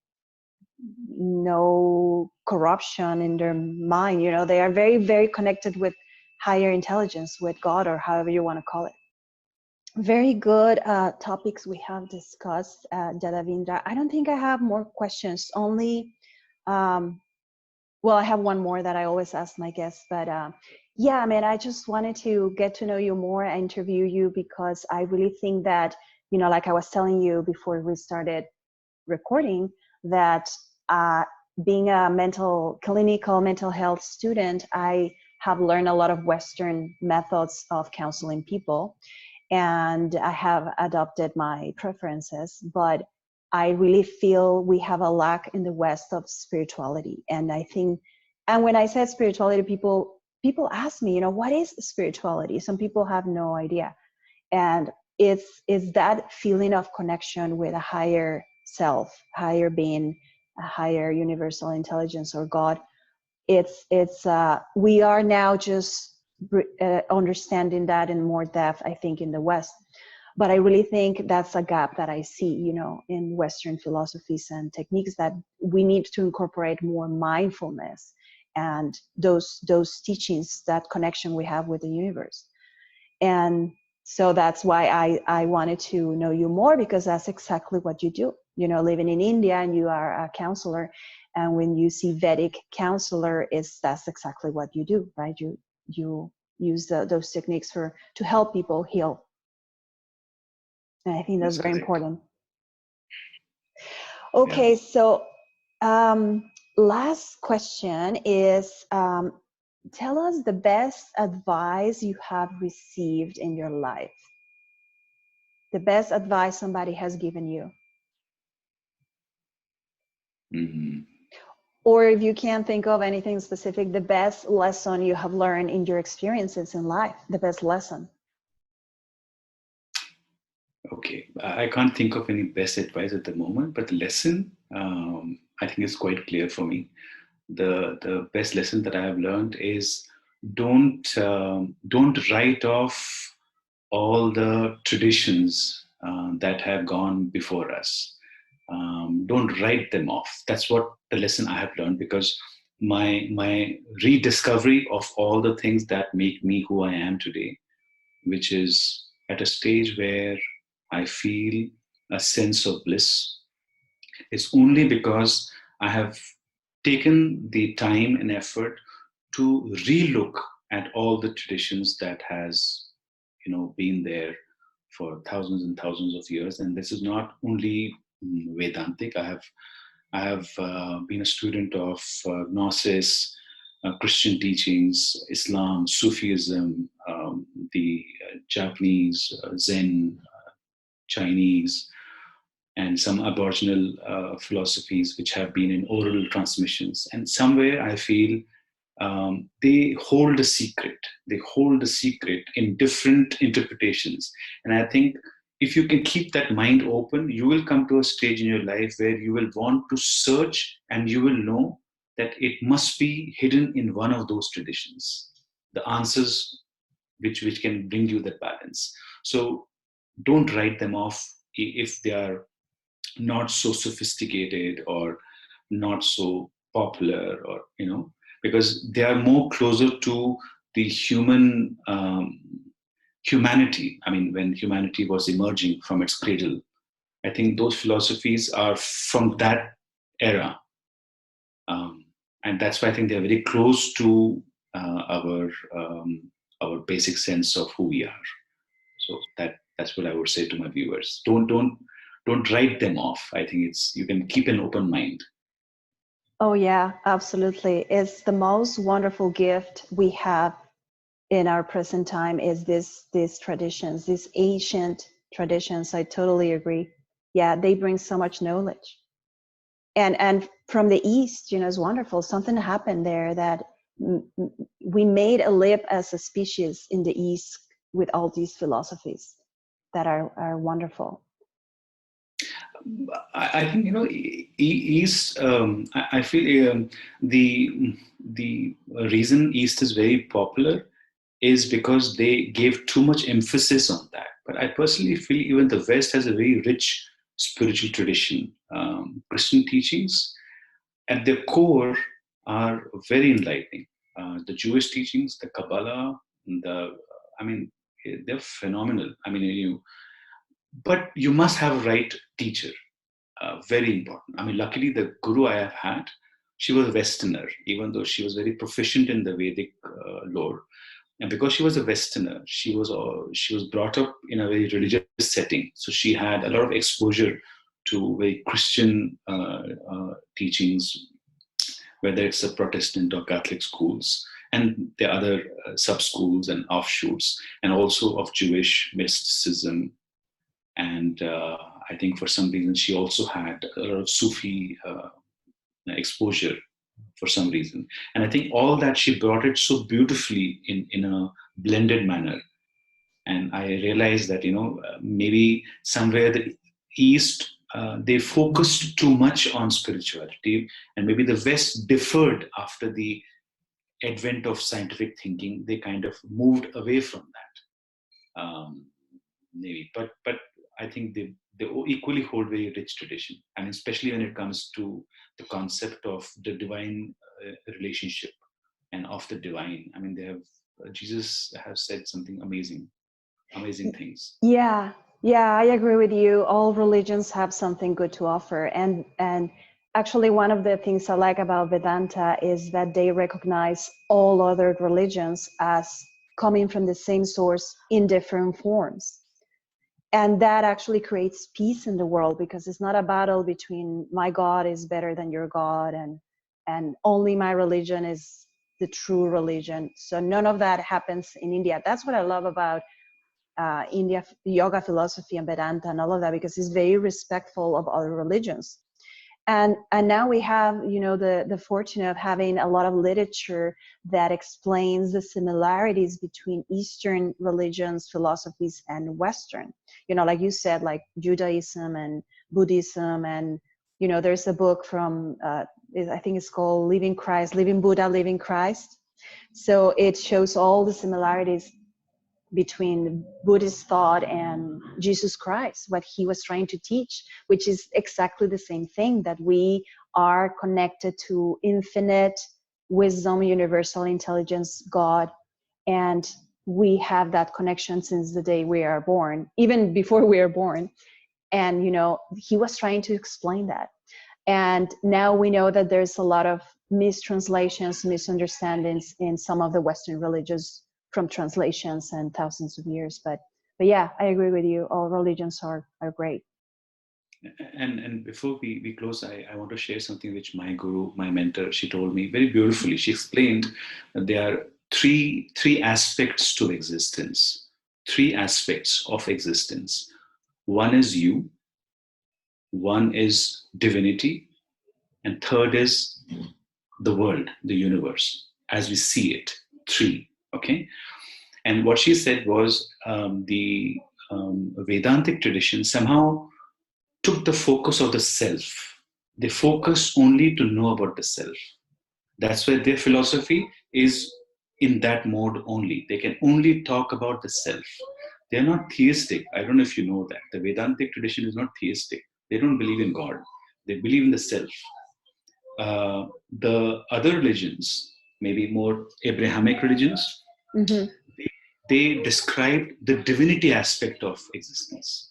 corruption in their mind. They are very, very connected with higher intelligence, with God, or however you want to call it. Very good topics we have discussed, Yadavindra. I don't think I have more questions. Only, well, I have one more that I always ask my guests, but yeah, I mean, I just wanted to get to know you more, interview you, because I really think that, like I was telling you before we started recording, that being a clinical mental health student, I have learned a lot of Western methods of counseling people, and I have adopted my preferences, but I really feel we have a lack in the West of spirituality. And I think, and when I said spirituality, people ask me, what is spirituality? Some people have no idea. And it's that feeling of connection with a higher self, higher being, a higher universal intelligence, or God. We are now just understanding that in more depth, I think, in the West. But I really think that's a gap that I see, in Western philosophies and techniques, that we need to incorporate more mindfulness and those teachings, that connection we have with the universe. And so that's why I wanted to know you more, because that's exactly what you do. Living in India, and you are a counselor, and when you see Vedic counselor, that's exactly what you do, right? You use those techniques to help people heal. And I think that's very important. Okay, yeah. So last question is, tell us the best advice you have received in your life. The best advice somebody has given you. Mm-hmm. Or if you can't think of anything specific, the best lesson you have learned in your experiences in life, the best lesson. Okay, I can't think of any best advice at the moment, but the lesson, I think, is quite clear for me. The best lesson that I have learned is don't write off all the traditions that have gone before us. Don't write them off. That's what the lesson I have learned, because my rediscovery of all the things that make me who I am today, which is at a stage where I feel a sense of bliss, is only because I have taken the time and effort to relook at all the traditions that has been there for thousands and thousands of years. And this is not only Vedantic. I have been a student of Gnosis, Christian teachings, Islam, Sufism, the Japanese, Zen, Chinese, and some Aboriginal philosophies which have been in oral transmissions. And somewhere I feel they hold a secret. They hold a secret in different interpretations. And I think if you can keep that mind open, you will come to a stage in your life where you will want to search, and you will know that it must be hidden in one of those traditions, the answers which can bring you that balance. So don't write them off if they are not so sophisticated or not so popular, or because they are more closer to the humanity. I mean, when humanity was emerging from its cradle, I think those philosophies are from that era, and that's why I think they're very close to our basic sense of who we are. So that's what I would say to my viewers. Don't write them off. I think you can keep an open mind. Oh yeah, absolutely. It's the most wonderful gift we have in our present time is these traditions, these ancient traditions. I totally agree. Yeah, they bring so much knowledge. And from the East, it's wonderful. Something happened there that we made a leap as a species in the East with all these philosophies that are wonderful. I think East. I feel the reason East is very popular is because they gave too much emphasis on that. But I personally feel even the West has a very rich spiritual tradition. Christian teachings at their core are very enlightening. The Jewish teachings, the Kabbalah, they're phenomenal. But you must have a right teacher. Very important. Luckily, the guru I have had, she was a Westerner, even though she was very proficient in the Vedic lore. And because she was a Westerner, she was brought up in a very religious setting. So she had a lot of exposure to very Christian teachings, whether it's a Protestant or Catholic schools, and the other sub-schools and offshoots, and also of Jewish mysticism. And I think for some reason she also had a lot of Sufi exposure for some reason. And I think all that she brought it so beautifully in a blended manner. And I realized that, maybe somewhere the East, they focused too much on spirituality, and maybe the West differed after the advent of scientific thinking. They kind of moved away from that, maybe. But I think they equally hold very rich tradition, and especially when it comes to the concept of the divine relationship and of the divine. Jesus has said something amazing things. Yeah, I agree with you. All religions have something good to offer, and actually one of the things I like about Vedanta is that they recognize all other religions as coming from the same source in different forms. And that actually creates peace in the world, because it's not a battle between my God is better than your God and only my religion is the true religion. So none of that happens in India. That's what I love about India, yoga philosophy and Vedanta and all of that, because it's very respectful of other religions. And now we have, the fortune of having a lot of literature that explains the similarities between Eastern religions, philosophies, and Western. Like you said, like Judaism and Buddhism, and there's a book from I think it's called Living Buddha, Living Christ. So it shows all the similarities between Buddhist thought and Jesus Christ, what he was trying to teach, which is exactly the same thing, that we are connected to infinite wisdom, universal intelligence, God, and we have that connection since the day we are born, even before we are born. And, he was trying to explain that. And now we know that there's a lot of mistranslations, misunderstandings in some of the Western religions from translations and thousands of years. But yeah, I agree with you. All religions are great. And before we close, I want to share something which my guru, my mentor, she told me very beautifully. She explained that there are three aspects to existence, 3 aspects of existence. One is you, one is divinity, and third is the world, the universe. as we see it. 3. Okay. And what she said was the Vedantic tradition somehow took the focus of the self. They focus only to know about the self. That's why their philosophy is in that mode only. They can only talk about the self. They're not theistic. I don't know if you know that. The Vedantic tradition is not theistic. They don't believe in God. They believe in the self. The other religions, maybe more Abrahamic religions, they described the divinity aspect of existence.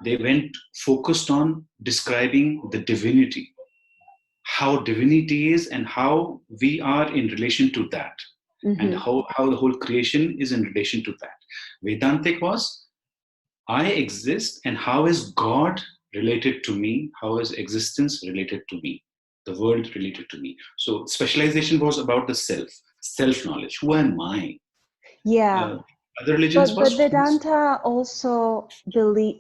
They went focused on describing the divinity, how divinity is and how we are in relation to that, and how the whole creation is in relation to that. Vedantic was, I exist, and how is God related to me? How is existence related to me? The world related to me. So specialization was about the self, self-knowledge. Who am I? Yeah. Other religions But was Vedanta also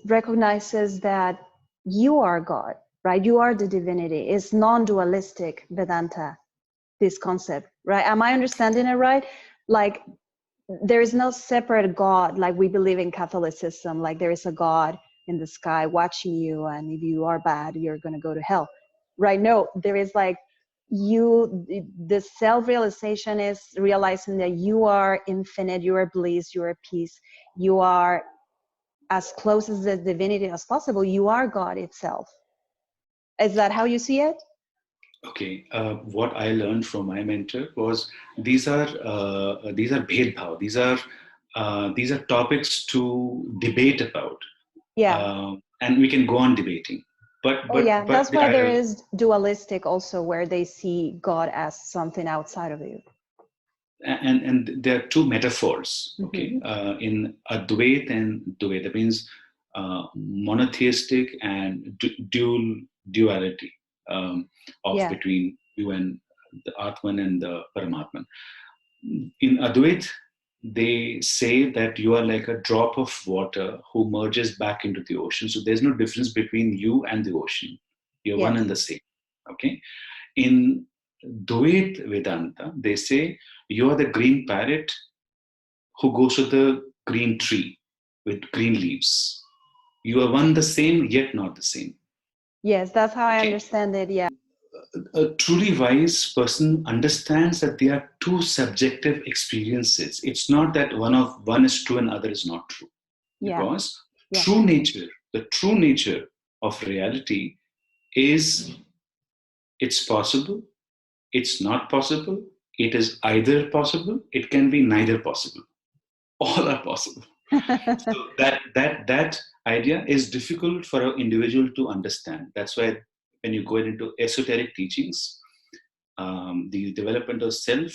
recognizes that you are God, right? You are the divinity. It's non-dualistic, Vedanta, this concept, right? Am I understanding it right? Like, there is no separate God like we believe in Catholicism, like there is a God in the sky watching you, and if you are bad, you're going to go to hell, right? No, there is like the self-realization is realizing that you are infinite, you are bliss, you are peace, you are as close as the divinity as possible. You are God itself. Is that how you see it? Okay, what I learned from my mentor was these are bhedbhav. These are topics to debate about. Yeah. And we can go on debating. Oh yeah, that's why there I, is dualistic also, where they see God as something outside of you. and there are 2 metaphors. Okay, in Advait and Dvait, that means monotheistic and duality of between you and the Atman and the Paramatman. In Advait, they say that you are like a drop of water who merges back into the ocean. So there's no difference between you and the ocean. You're one and the same. Okay. In Dvait Vedanta, they say you are the green parrot who goes to the green tree with green leaves. You are one the same, yet not the same. Yes, that's how I understand it. Yeah. A truly wise person understands that there are 2 subjective experiences. It's not that one is true and other is not true. Because the true nature of reality is, it's possible, it's not possible, it is either possible, it can be neither possible. All are possible. So that idea is difficult for an individual to understand. That's why when you go into esoteric teachings, the development of self,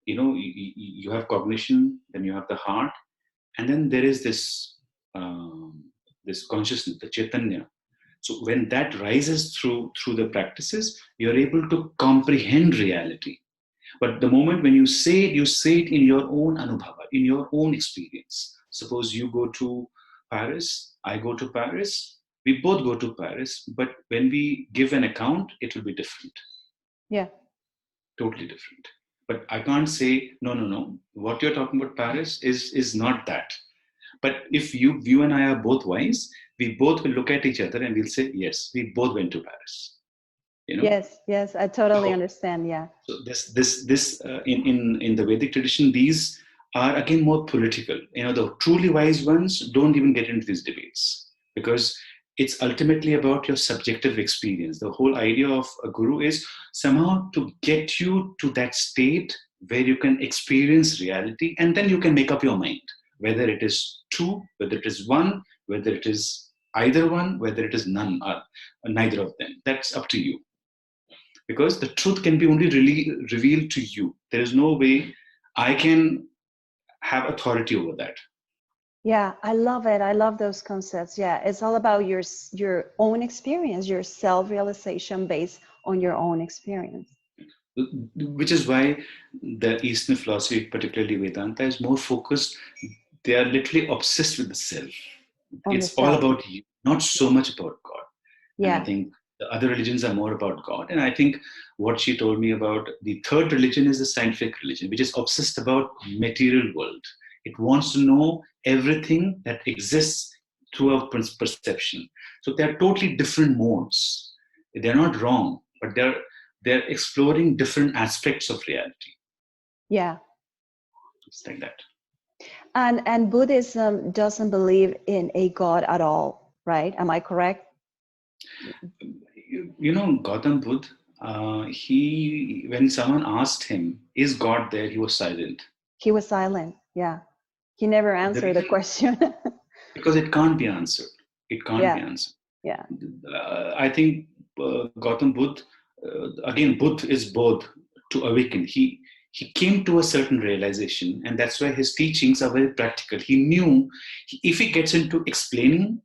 you have cognition, then you have the heart, and then there is this this consciousness, the chaitanya. So when that rises through the practices, you're able to comprehend reality. But the moment when you say it in your own anubhava, in your own experience. Suppose you go to Paris, I go to Paris, we both go to Paris, but when we give an account, it will be different. Yeah. Totally different. But I can't say, no, what you're talking about Paris is not that. But if you and I are both wise, we both will look at each other and we'll say, yes, we both went to Paris. Yes, I totally understand. Yeah. So this in the Vedic tradition, these are again more political. The truly wise ones don't even get into these debates, because it's ultimately about your subjective experience. The whole idea of a guru is somehow to get you to that state where you can experience reality, and then you can make up your mind whether it is true, whether it is one, whether it is either one, whether it is none or neither of them. That's up to you. Because the truth can be only really revealed to you. There is no way I can have authority over that. Yeah, I love it. I love those concepts. Yeah, it's all about your own experience, your self-realization based on your own experience. Which is why the Eastern philosophy, particularly Vedanta, is more focused. They are literally obsessed with the self. It's all about you, not so much about God. Yeah. And I think The other religions are more about God. And I think what she told me about the third religion is the scientific religion, which is obsessed about material world. It wants to know everything that exists through a perception. So they're totally different modes. They're not wrong, but they're exploring different aspects of reality. Yeah. It's like that. And Buddhism doesn't believe in a God at all, right? Am I correct? You know, Gautam Buddha, when someone asked him, is God there? He was silent. He was silent. Yeah. He never answered the question. Because it can't be answered. It can't be answered. Yeah. I think Gautam Buddha, again, Buddha is both to awaken. He came to a certain realization, and that's why his teachings are very practical. He knew if he gets into explaining,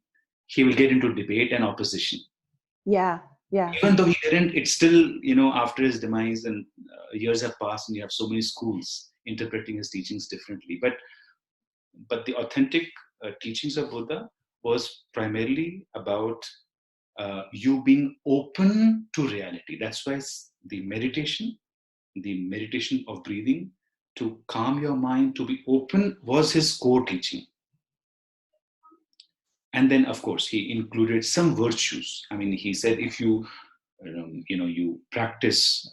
he will get into debate and opposition. Yeah. Yeah. Even though he didn't, it's still, you know, after his demise and years have passed and you have so many schools interpreting his teachings differently. But the authentic teachings of Buddha was primarily about you being open to reality. That's why the meditation of breathing, to calm your mind, to be open, was his core teaching. And then, of course, he included some virtues. I mean, he said, if you practice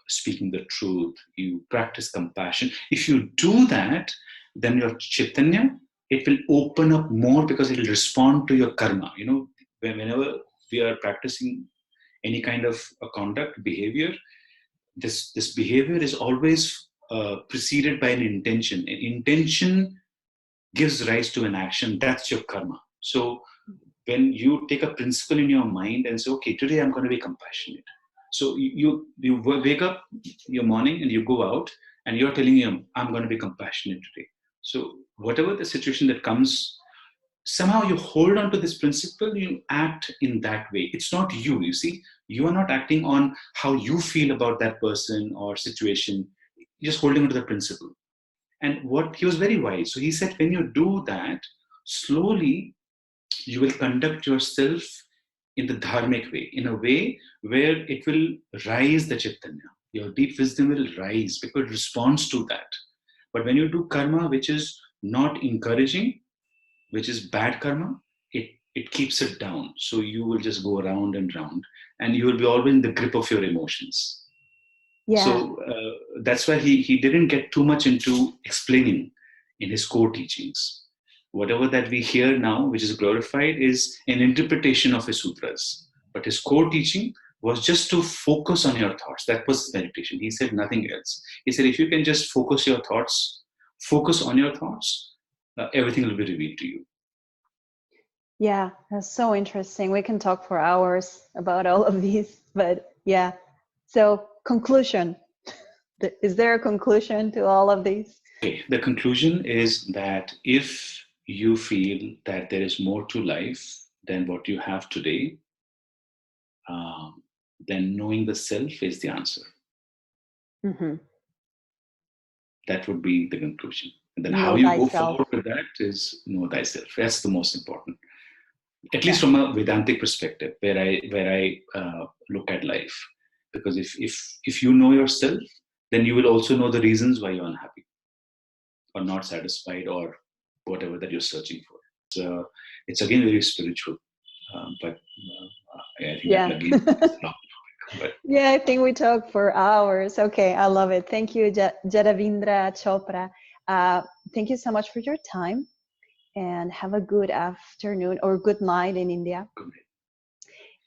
speaking the truth, you practice compassion. If you do that, then your Chaitanya, it will open up more because it will respond to your karma. You know, whenever we are practicing any kind of a conduct, behavior, this behavior is always preceded by an intention. An intention gives rise to an action. That's your karma. So when you take a principle in your mind and say, okay, today I'm going to be compassionate. So you wake up your morning and you go out and you're telling him, I'm going to be compassionate today. So whatever the situation that comes, somehow you hold on to this principle, you act in that way. It's not you see. You are not acting on how you feel about that person or situation. You're just holding on to the principle. And what he was very wise. So he said, when you do that, slowly you will conduct yourself in the dharmic way, in a way where it will rise the Chaitanya. Your deep wisdom will rise because it responds to that. But when you do karma, which is not encouraging, which is bad karma, it keeps it down. So you will just go round and round, and you will be always in the grip of your emotions. Yeah. So that's why he didn't get too much into explaining in his core teachings. Whatever that we hear now, which is glorified, is an interpretation of his sutras. But his core teaching was just to focus on your thoughts. That was meditation. He said nothing else. He said, if you can just focus on your thoughts, everything will be revealed to you. Yeah, that's so interesting. We can talk for hours about all of these, but yeah. So conclusion, is there a conclusion to all of these? Okay, the conclusion is that if you feel that there is more to life than what you have today, then knowing the self is the answer. Mm-hmm. That would be the conclusion. And then how you go forward with that is know thyself. That's the most important. At least from a Vedantic perspective, where I look at life. Because if you know yourself, then you will also know the reasons why you're unhappy or not satisfied or whatever that you're searching for. So it's again very spiritual, but I think that again is a long topic. But yeah, I think we talk for hours. Okay, I love it. Thank you, Yadavindra Chopra. Thank you so much for your time, and have a good afternoon or good night in India.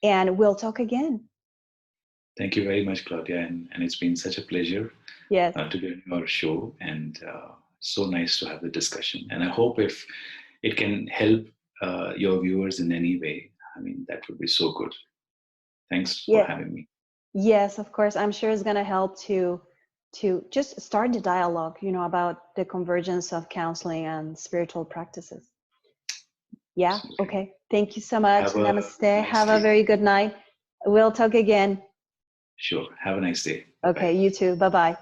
And we'll talk again. Thank you very much, Claudia, and it's been such a pleasure to be on your show, and so nice to have the discussion. And I hope if it can help your viewers in any way, I mean, that would be so good. Thanks for having me. Yes, of course. I'm sure it's going to help to just start the dialogue, about the convergence of counseling and spiritual practices. Yeah. Absolutely. Okay. Thank you so much. Namaste. Nice have a very good night. We'll talk again. Sure. Have a nice day. Okay. Bye. You too. Bye-bye.